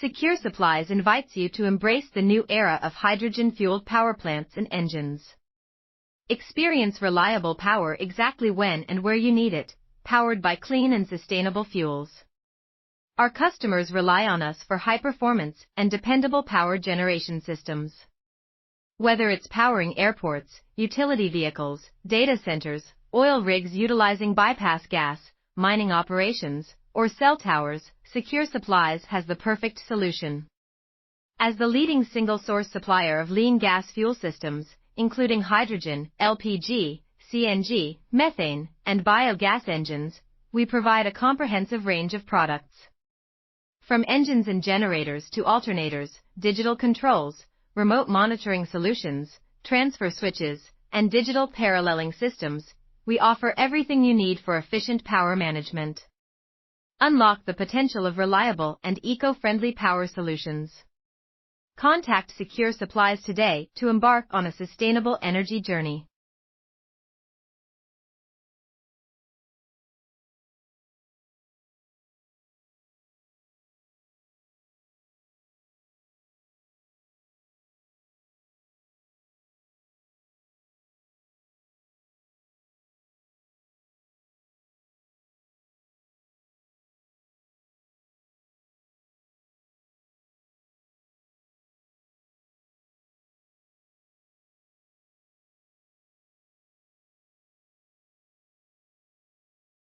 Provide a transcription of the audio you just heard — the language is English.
Secure Supplies invites you to embrace the new era of hydrogen-fueled power plants and engines. Experience reliable power exactly when and where you need it, powered by clean and sustainable fuels. Our customers rely on us for high performance and dependable power generation systems. Whether it's powering airports, utility vehicles, data centers, oil rigs utilizing bypass gas, mining operations, or cell towers, Secure Supplies has the perfect solution. As the leading single-source supplier of lean gas fuel systems, including hydrogen, LPG, CNG, methane, and biogas engines, we provide a comprehensive range of products. From engines and generators to alternators, digital controls, remote monitoring solutions, transfer switches, and digital paralleling systems, we offer everything you need for efficient power management. Unlock the potential of reliable and eco-friendly power solutions. Contact Secure Supplies today to embark on a sustainable energy journey.